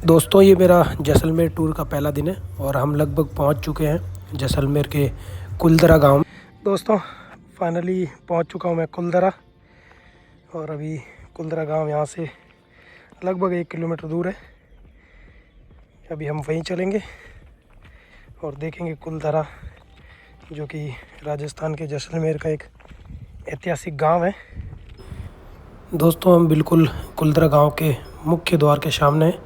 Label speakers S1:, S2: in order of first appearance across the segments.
S1: दोस्तों ये मेरा जैसलमेर टूर का पहला दिन है और हम लगभग पहुंच चुके हैं जैसलमेर के कुलदरा गांव में। दोस्तों फाइनली पहुंच चुका हूं मैं कुलदरा और अभी कुलदरा गांव यहां से लगभग 1 किलोमीटर दूर है। अभी हम वहीं चलेंगे और देखेंगे कुलदरा, जो कि राजस्थान के जैसलमेर का एक ऐतिहासिक गांव है। दोस्तों हम बिल्कुल कुलदरा गांव के मुख्य द्वार के सामने हैं,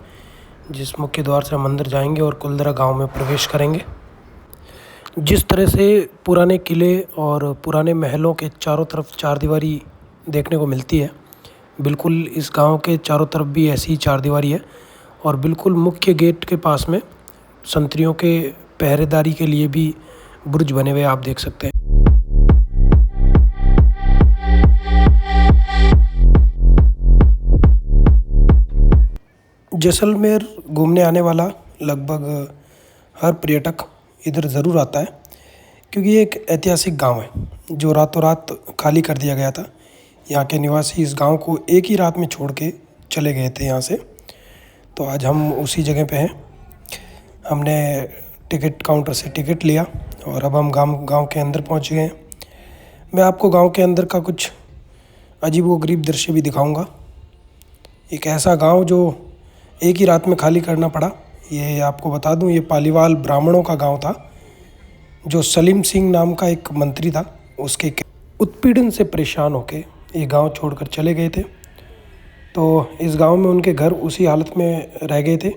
S1: जिस मुख्य द्वार से हम अंदर जाएंगे और कुलदरा गांव में प्रवेश करेंगे। जिस तरह से पुराने किले और पुराने महलों के चारों तरफ चारदीवारी देखने को मिलती है, बिल्कुल इस गांव के चारों तरफ भी ऐसी ही चारदीवारी है और बिल्कुल मुख्य गेट के पास में संतरियों के पहरेदारी के लिए भी बुर्ज बने हुए आप देख सकते हैं। जैसलमेर घूमने आने वाला लगभग हर पर्यटक इधर ज़रूर आता है, क्योंकि ये एक ऐतिहासिक गांव है जो रातों रात खाली कर दिया गया था। यहाँ के निवासी इस गांव को एक ही रात में छोड़ के चले गए थे यहाँ से। तो आज हम उसी जगह पे हैं। हमने टिकट काउंटर से टिकट लिया और अब हम गांव के अंदर पहुँच गए हैं। मैं आपको गांव के अंदर का कुछ अजीबोगरीब दृश्य भी दिखाऊंगा। एक ऐसा गांव जो एक ही रात में खाली करना पड़ा। ये आपको बता दूं, ये पालीवाल ब्राह्मणों का गांव था, जो सलीम सिंह नाम का एक मंत्री था, उसके उत्पीड़न से परेशान होके ये गांव छोड़कर चले गए थे। तो इस गांव में उनके घर उसी हालत में रह गए थे,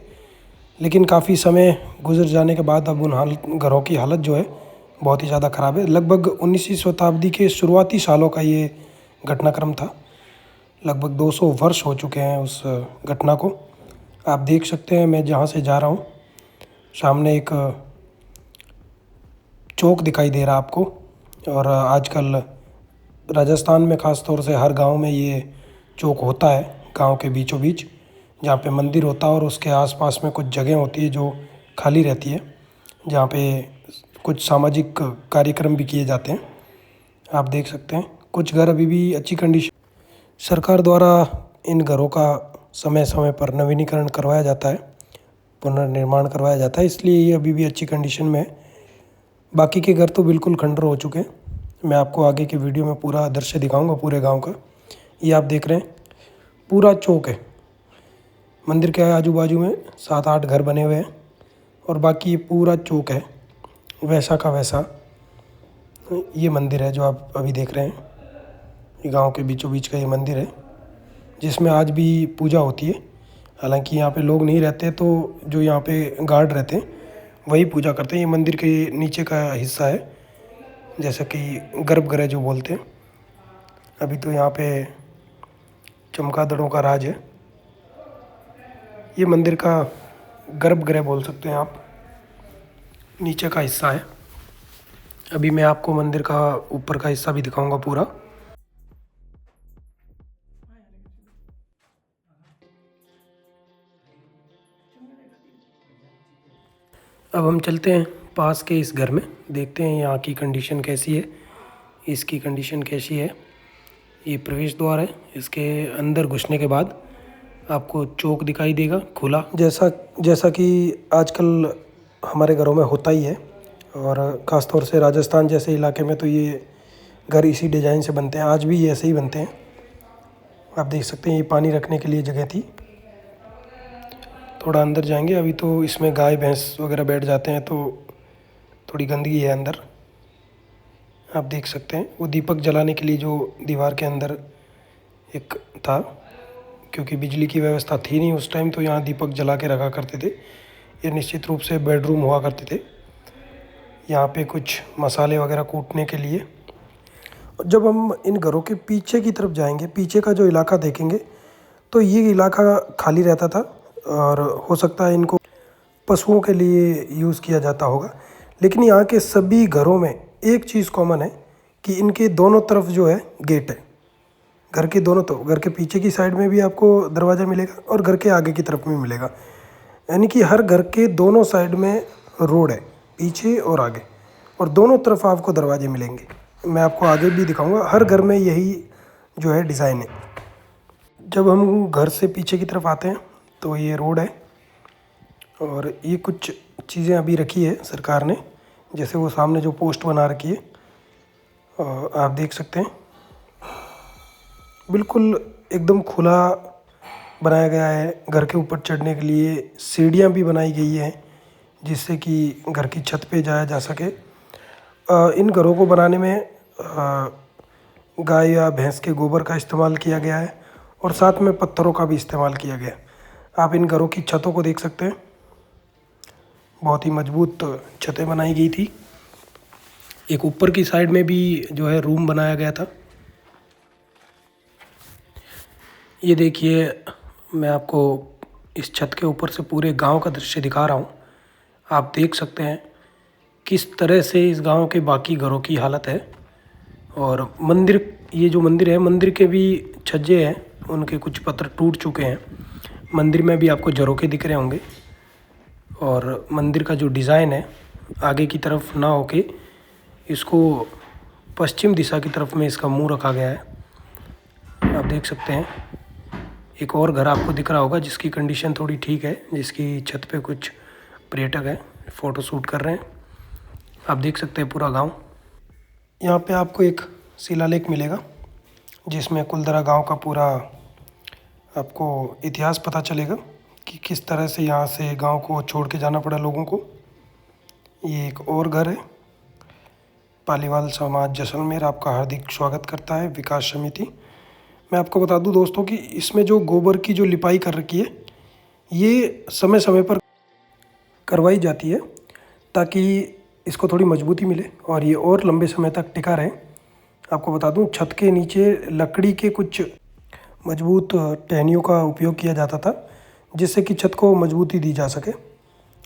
S1: लेकिन काफ़ी समय गुजर जाने के बाद अब उन घरों की हालत जो है बहुत ही ज़्यादा ख़राब है। लगभग 19वीं शताब्दी के शुरुआती सालों का ये घटनाक्रम था। लगभग 200 वर्ष हो चुके हैं उस घटना को। आप देख सकते हैं मैं जहाँ से जा रहा हूँ, सामने एक चौक दिखाई दे रहा है आपको। और आजकल राजस्थान में ख़ास तौर से हर गांव में ये चौक होता है, गांव के बीचों बीच, जहाँ पे मंदिर होता है और उसके आसपास में कुछ जगह होती है जो खाली रहती है, जहाँ पे कुछ सामाजिक कार्यक्रम भी किए जाते हैं। आप देख सकते हैं कुछ घर अभी भी अच्छी कंडीशन। सरकार द्वारा इन घरों का समय समय पर नवीनीकरण करवाया जाता है, पुनर्निर्माण करवाया जाता है, इसलिए ये अभी भी अच्छी कंडीशन में है। बाकी के घर तो बिल्कुल खंडर हो चुके हैं। मैं आपको आगे के वीडियो में पूरा दृश्य दिखाऊंगा पूरे गांव का। ये आप देख रहे हैं पूरा चौक है। मंदिर के आजू बाजू में 7-8 घर बने हुए हैं और बाकी ये पूरा चौक है वैसा का वैसा। ये मंदिर है जो आप अभी देख रहे हैं। ये गांव के बीचों बीच का ये मंदिर है, जिसमें आज भी पूजा होती है। हालांकि यहाँ पे लोग नहीं रहते, तो जो यहाँ पे गार्ड रहते हैं वही पूजा करते हैं। ये मंदिर के नीचे का हिस्सा है, जैसा कि गर्भगृह जो बोलते हैं। अभी तो यहाँ पे चमगादड़ों का राज है। ये मंदिर का गर्भगृह बोल सकते हैं आप, नीचे का हिस्सा है। अभी मैं आपको मंदिर का ऊपर का हिस्सा भी दिखाऊंगा पूरा। अब हम चलते हैं पास के इस घर में, देखते हैं यहाँ की कंडीशन कैसी है, इसकी कंडीशन कैसी है। ये प्रवेश द्वार है। इसके अंदर घुसने के बाद आपको चौक दिखाई देगा खुला, जैसा कि आजकल हमारे घरों में होता ही है। और ख़ास तौर से राजस्थान जैसे इलाके में तो ये घर इसी डिज़ाइन से बनते हैं, आज भी ये ऐसे ही बनते हैं। आप देख सकते हैं ये पानी रखने के लिए जगह थी। थोड़ा अंदर जाएंगे, अभी तो इसमें गाय भैंस वगैरह बैठ जाते हैं, तो थोड़ी गंदगी है अंदर। आप देख सकते हैं वो दीपक जलाने के लिए जो दीवार के अंदर एक था, क्योंकि बिजली की व्यवस्था थी नहीं उस टाइम, तो यहाँ दीपक जला के रखा करते थे। ये निश्चित रूप से बेडरूम हुआ करते थे। यहाँ पे कुछ मसाले वगैरह कूटने के लिए। जब हम इन घरों के पीछे की तरफ जाएंगे, पीछे का जो इलाका देखेंगे, तो ये इलाका खाली रहता था और हो सकता है इनको पशुओं के लिए यूज़ किया जाता होगा। लेकिन यहाँ के सभी घरों में एक चीज़ कॉमन है कि इनके दोनों तरफ जो है गेट है। घर के दोनों, तो घर के पीछे की साइड में भी आपको दरवाज़ा मिलेगा और घर के आगे की तरफ में मिलेगा। यानी कि हर घर के दोनों साइड में रोड है, पीछे और आगे, और दोनों तरफ आपको दरवाजे मिलेंगे। मैं आपको आगे भी दिखाऊंगा, हर घर में यही जो है डिज़ाइन है। जब हम घर से पीछे की तरफ आते हैं तो ये रोड है और ये कुछ चीज़ें अभी रखी है सरकार ने, जैसे वो सामने जो पोस्ट बना रखी है आप देख सकते हैं, बिल्कुल एकदम खुला बनाया गया है। घर के ऊपर चढ़ने के लिए सीढ़ियाँ भी बनाई गई हैं जिससे कि घर की छत पे जाया जा सके। इन घरों को बनाने में गाय या भैंस के गोबर का इस्तेमाल किया गया है और साथ में पत्थरों का भी इस्तेमाल किया गया है। आप इन घरों की छतों को देख सकते हैं, बहुत ही मजबूत छतें बनाई गई थी। एक ऊपर की साइड में भी जो है रूम बनाया गया था। ये देखिए, मैं आपको इस छत के ऊपर से पूरे गांव का दृश्य दिखा रहा हूँ। आप देख सकते हैं किस तरह से इस गांव के बाकी घरों की हालत है। और मंदिर, ये जो मंदिर है, मंदिर के भी छज्जे हैं, उनके कुछ पत्थर टूट चुके हैं। मंदिर में भी आपको झरोखे दिख रहे होंगे। और मंदिर का जो डिज़ाइन है, आगे की तरफ ना होके इसको पश्चिम दिशा की तरफ में इसका मुंह रखा गया है। आप देख सकते हैं एक और घर आपको दिख रहा होगा जिसकी कंडीशन थोड़ी ठीक है, जिसकी छत पे कुछ पर्यटक हैं, फ़ोटो शूट कर रहे हैं। आप देख सकते हैं पूरा गांव। यहाँ पे आपको एक शिलालेख मिलेगा जिसमें कुलदरा गांव का पूरा आपको इतिहास पता चलेगा कि किस तरह से यहाँ से गांव को छोड़ के जाना पड़ा लोगों को। ये एक और घर है। पालीवाल समाज जैसलमेर आपका हार्दिक स्वागत करता है, विकास समिति। मैं आपको बता दूं दोस्तों कि इसमें जो गोबर की जो लिपाई कर रखी है, ये समय समय पर करवाई जाती है ताकि इसको थोड़ी मजबूती मिले और ये और लंबे समय तक टिका रहे। आपको बता दूं, छत के नीचे लकड़ी के कुछ मजबूत टहनियों का उपयोग किया जाता था जिससे कि छत को मजबूती दी जा सके,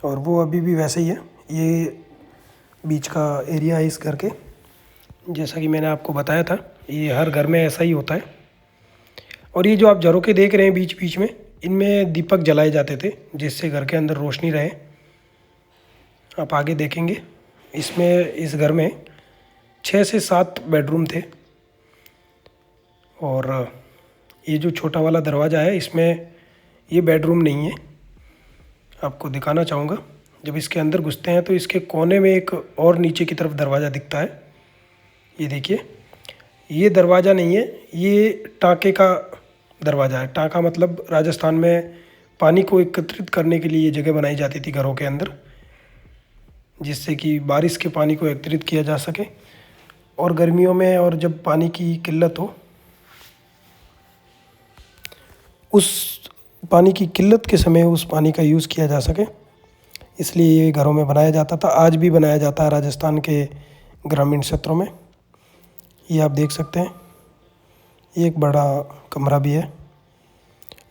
S1: और वो अभी भी वैसे ही है। ये बीच का एरिया है इस घर के, जैसा कि मैंने आपको बताया था, ये हर घर में ऐसा ही होता है। और ये जो आप झरोखे देख रहे हैं बीच बीच में, इनमें दीपक जलाए जाते थे जिससे घर के अंदर रोशनी रहे। आप आगे देखेंगे, इसमें इस घर में 6 से 7 बेडरूम थे। और ये जो छोटा वाला दरवाज़ा है, इसमें ये बेडरूम नहीं है। आपको दिखाना चाहूँगा, जब इसके अंदर घुसते हैं तो इसके कोने में एक और नीचे की तरफ दरवाज़ा दिखता है। ये देखिए, ये दरवाज़ा नहीं है, ये टाँके का दरवाज़ा है। टाँका मतलब राजस्थान में पानी को एकत्रित करने के लिए ये जगह बनाई जाती थी घरों के अंदर, जिससे कि बारिश के पानी को एकत्रित किया जा सके और गर्मियों में और जब पानी की किल्लत हो, उस पानी की किल्लत के समय उस पानी का यूज़ किया जा सके, इसलिए ये घरों में बनाया जाता था। आज भी बनाया जाता है राजस्थान के ग्रामीण क्षेत्रों में। ये आप देख सकते हैं, ये एक बड़ा कमरा भी है।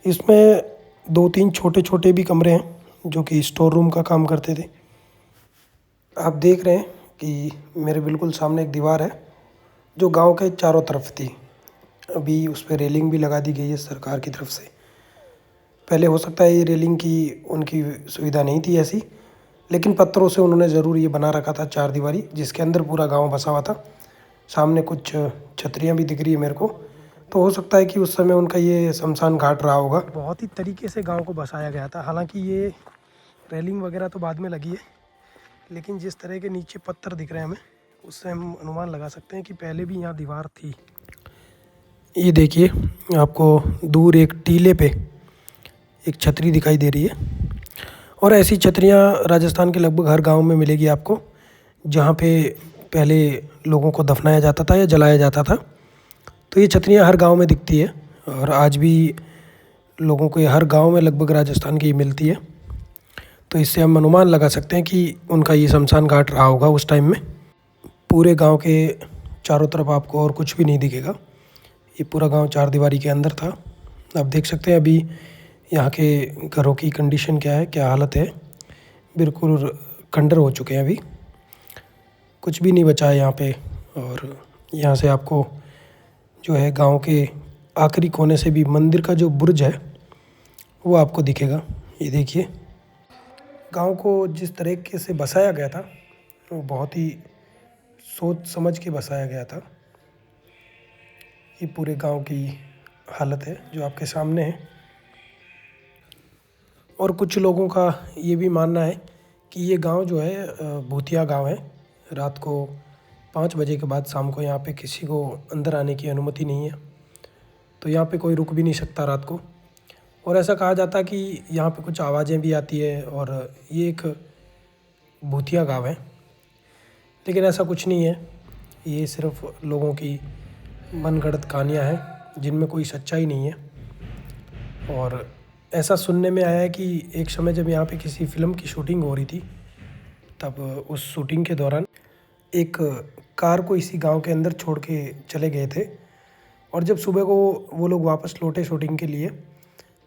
S1: इसमें 2-3 छोटे छोटे भी कमरे हैं जो कि स्टोर रूम का काम करते थे। आप देख रहे हैं कि मेरे बिल्कुल सामने एक दीवार है जो गांव के चारों तरफ थी। अभी उस पर रेलिंग भी लगा दी गई है सरकार की तरफ से। पहले हो सकता है ये रेलिंग की उनकी सुविधा नहीं थी ऐसी, लेकिन पत्थरों से उन्होंने ज़रूर ये बना रखा था चार दीवारी, जिसके अंदर पूरा गांव बसा हुआ था। सामने कुछ छतरियाँ भी दिख रही है मेरे को, तो हो सकता है कि उस समय उनका ये शमशान घाट रहा होगा। बहुत ही तरीके से गांव को बसाया गया था। हालांकि ये रेलिंग वगैरह तो बाद में लगी है, लेकिन जिस तरह के नीचे पत्थर दिख रहे हैं हमें, उससे हम अनुमान लगा सकते हैं कि पहले भी यहाँ दीवार थी। ये देखिए, आपको दूर एक टीले पे एक छतरी दिखाई दे रही है, और ऐसी छतरियाँ राजस्थान के लगभग हर गांव में मिलेगी आपको, जहाँ पे पहले लोगों को दफनाया जाता था या जलाया जाता था। तो ये छतरियाँ हर गांव में दिखती है और आज भी लोगों को ये हर गांव में लगभग राजस्थान की मिलती है। तो इससे हम अनुमान लगा सकते हैं कि उनका ये शमशान घाट रहा होगा उस टाइम में। पूरे गांव के चारों तरफ आपको और कुछ भी नहीं दिखेगा। ये पूरा गांव चार दीवारी के अंदर था। आप देख सकते हैं अभी यहाँ के घरों की कंडीशन क्या है, क्या हालत है। बिल्कुल खंडर हो चुके हैं, अभी कुछ भी नहीं बचा है यहाँ पे। और यहाँ से आपको जो है गांव के आखिरी कोने से भी मंदिर का जो बुर्ज है वो आपको दिखेगा। ये देखिए, गांव को जिस तरीके से बसाया गया था वो बहुत ही सोच समझ के बसाया गया था। ये पूरे गांव की हालत है जो आपके सामने है। और कुछ लोगों का ये भी मानना है कि ये गांव जो है भूतिया गांव है। रात को 5 बजे के बाद शाम को यहाँ पे किसी को अंदर आने की अनुमति नहीं है, तो यहाँ पे कोई रुक भी नहीं सकता रात को। और ऐसा कहा जाता है कि यहाँ पे कुछ आवाज़ें भी आती है और ये एक भूतिया गांव है, लेकिन ऐसा कुछ नहीं है। ये सिर्फ लोगों की मनगढ़ंत कहानियाँ हैं जिनमें कोई सच्चाई नहीं है। और ऐसा सुनने में आया है कि एक समय जब यहाँ पे किसी फ़िल्म की शूटिंग हो रही थी, तब उस शूटिंग के दौरान एक कार को इसी गांव के अंदर छोड़ के चले गए थे। और जब सुबह को वो लोग वापस लौटे शूटिंग के लिए,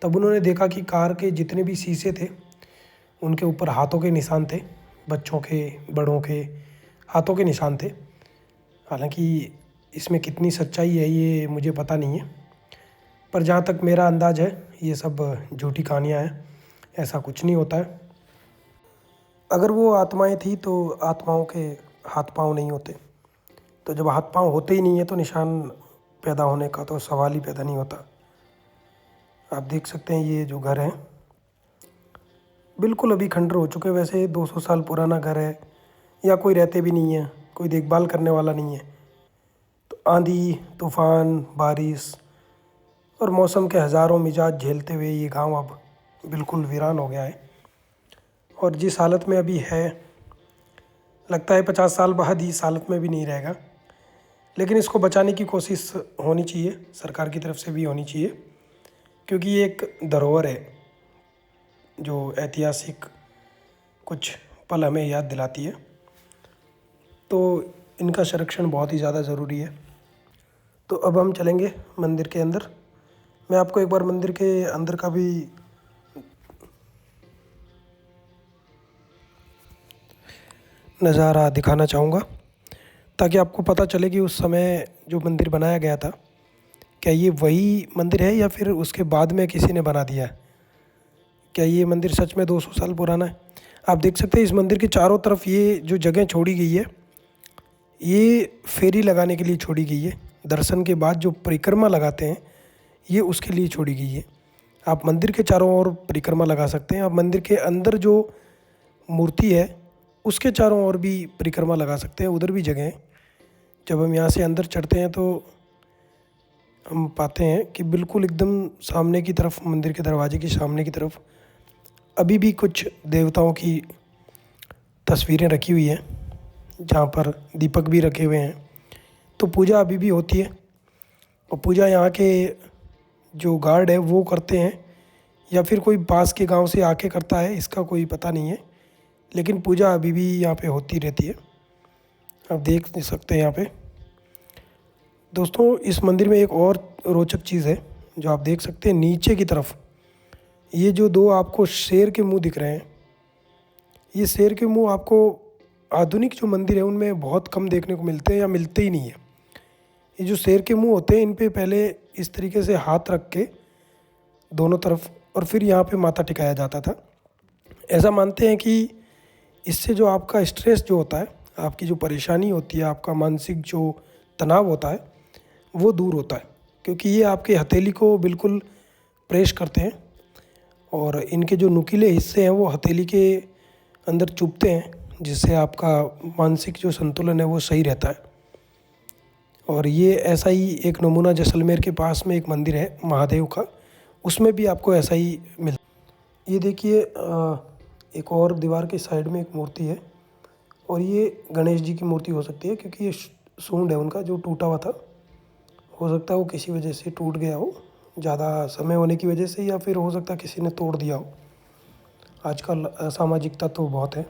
S1: तब उन्होंने देखा कि कार के जितने भी शीशे थे उनके ऊपर हाथों के निशान थे, बच्चों के, बड़ों के हाथों के निशान थे। हालांकि इसमें कितनी सच्चाई है ये मुझे पता नहीं है, पर जहाँ तक मेरा अंदाज़ है ये सब झूठी कहानियाँ हैं, ऐसा कुछ नहीं होता है। अगर वो आत्माएं थी तो आत्माओं के हाथ पाँव नहीं होते, तो जब हाथ पाँव होते ही नहीं है तो निशान पैदा होने का तो सवाल ही पैदा नहीं होता। आप देख सकते हैं ये जो घर है बिल्कुल अभी खंडर हो चुके हैं। वैसे 200 साल पुराना घर है, या कोई रहते भी नहीं है, कोई देखभाल करने वाला नहीं है। तो आंधी, तूफान, बारिश और मौसम के हज़ारों मिजाज झेलते हुए ये गांव अब बिल्कुल वीरान हो गया है। और जिस हालत में अभी है, लगता है 50 साल बाद ही इस हालत में भी नहीं रहेगा। लेकिन इसको बचाने की कोशिश होनी चाहिए, सरकार की तरफ से भी होनी चाहिए, क्योंकि ये एक धरोहर है जो ऐतिहासिक कुछ पल हमें याद दिलाती है। तो इनका संरक्षण बहुत ही ज़्यादा ज़रूरी है। तो अब हम चलेंगे मंदिर के अंदर। मैं आपको एक बार मंदिर के अंदर का भी नज़ारा दिखाना चाहूँगा, ताकि आपको पता चले कि उस समय जो मंदिर बनाया गया था, क्या ये वही मंदिर है या फिर उसके बाद में किसी ने बना दिया है। क्या ये मंदिर सच में 200 साल पुराना है। आप देख सकते हैं इस मंदिर के चारों तरफ ये जो जगह छोड़ी गई है, ये फेरी लगाने के लिए छोड़ी गई है। दर्शन के बाद जो परिक्रमा लगाते हैं ये उसके लिए छोड़ी गई है। आप मंदिर के चारों ओर परिक्रमा लगा सकते हैं। आप मंदिर के अंदर जो मूर्ति है उसके चारों ओर भी परिक्रमा लगा सकते हैं, उधर भी जगह है। जब हम यहाँ से अंदर चढ़ते हैं तो हम पाते हैं कि बिल्कुल एकदम सामने की तरफ, मंदिर के दरवाजे की सामने की तरफ अभी भी कुछ देवताओं की तस्वीरें रखी हुई हैं, जहाँ पर दीपक भी रखे हुए हैं। तो पूजा अभी भी होती है, और पूजा यहाँ के जो गार्ड है वो करते हैं, या फिर कोई पास के गांव से आके करता है, इसका कोई पता नहीं है। लेकिन पूजा अभी भी यहाँ पे होती रहती है, आप देख सकते हैं यहाँ पे। दोस्तों, इस मंदिर में एक और रोचक चीज़ है जो आप देख सकते हैं। नीचे की तरफ ये जो दो आपको शेर के मुंह दिख रहे हैं, ये शेर के मुंह आपको आधुनिक जो मंदिर है उनमें बहुत कम देखने को मिलते हैं, या मिलते ही नहीं है। ये जो शेर के मुंह होते हैं, इन पे पहले इस तरीके से हाथ रख के दोनों तरफ, और फिर यहाँ पे माथा टिकाया जाता था। ऐसा मानते हैं कि इससे जो आपका स्ट्रेस जो होता है, आपकी जो परेशानी होती है, आपका मानसिक जो तनाव होता है, वो दूर होता है, क्योंकि ये आपके हथेली को बिल्कुल प्रेस करते हैं, और इनके जो नुकीले हिस्से हैं वो हथेली के अंदर चुभते हैं, जिससे आपका मानसिक जो संतुलन है वो सही रहता है। और ये ऐसा ही एक नमूना जैसलमेर के पास में एक मंदिर है महादेव का, उसमें भी आपको ऐसा ही मिल। ये देखिए, एक और दीवार के साइड में एक मूर्ति है, और ये गणेश जी की मूर्ति हो सकती है, क्योंकि ये सूंड है उनका जो टूटा हुआ था। हो सकता है वो किसी वजह से टूट गया हो, ज़्यादा समय होने की वजह से, या फिर हो सकता है किसी ने तोड़ दिया हो। आजकल असामाजिकता तो बहुत है।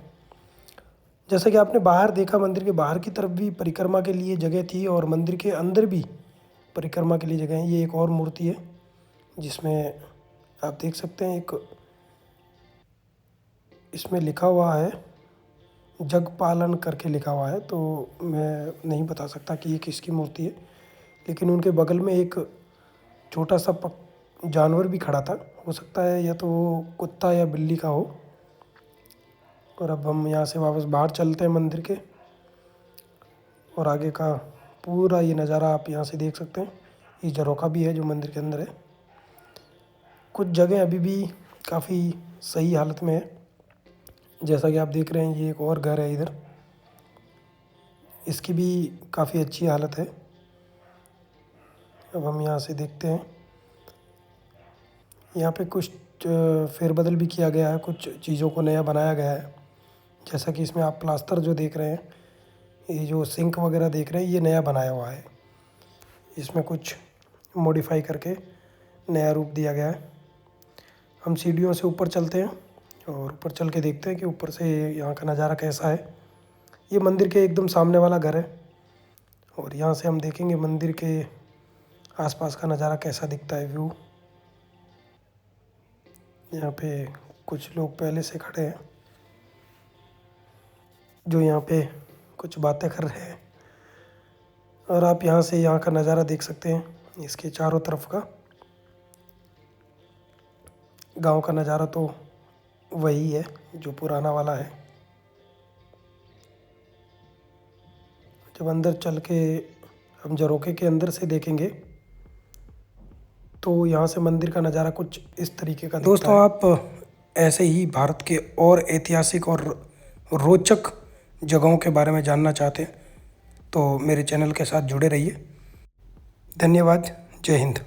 S1: जैसे कि आपने बाहर देखा, मंदिर के बाहर की तरफ भी परिक्रमा के लिए जगह थी, और मंदिर के अंदर भी परिक्रमा के लिए जगह है। ये एक और मूर्ति है जिसमें आप देख सकते हैं, एक इसमें लिखा हुआ है जग पालन करके लिखा हुआ है, तो मैं नहीं बता सकता कि ये किसकी मूर्ति है। लेकिन उनके बगल में एक छोटा सा जानवर भी खड़ा था, हो सकता है या तो वो कुत्ता या बिल्ली का हो। और अब हम यहाँ से वापस बाहर चलते हैं मंदिर के, और आगे का पूरा ये नज़ारा आप यहाँ से देख सकते हैं। ये झरोखा भी है जो मंदिर के अंदर है। कुछ जगह अभी भी काफ़ी सही हालत में है। जैसा कि आप देख रहे हैं, ये एक और घर है इधर, इसकी भी काफ़ी अच्छी हालत है। अब हम यहाँ से देखते हैं, यहाँ पे कुछ फेरबदल भी किया गया है, कुछ चीज़ों को नया बनाया गया है। जैसा कि इसमें आप प्लास्टर जो देख रहे हैं, ये जो सिंक वगैरह देख रहे हैं, ये नया बनाया हुआ है। इसमें कुछ मॉडिफाई करके नया रूप दिया गया है। हम सीढ़ियों से ऊपर चलते हैं और ऊपर चल के देखते हैं कि ऊपर से यहाँ का नज़ारा कैसा है। ये मंदिर के एकदम सामने वाला घर है और यहाँ से हम देखेंगे मंदिर के आसपास का नज़ारा कैसा दिखता है, व्यू। यहाँ पे कुछ लोग पहले से खड़े हैं जो यहाँ पे कुछ बातें कर रहे हैं और आप यहाँ से यहाँ का नज़ारा देख सकते हैं। इसके चारों तरफ का गांव का नज़ारा तो वही है जो पुराना वाला है। जब अंदर चल के हम झरोखे के अंदर से देखेंगे तो यहाँ से मंदिर का नज़ारा कुछ इस तरीके का दिखता है। दोस्तों, आप ऐसे ही भारत के और ऐतिहासिक और रोचक जगहों के बारे में जानना चाहते हैं तो मेरे चैनल के साथ जुड़े रहिए। धन्यवाद। जय हिंद।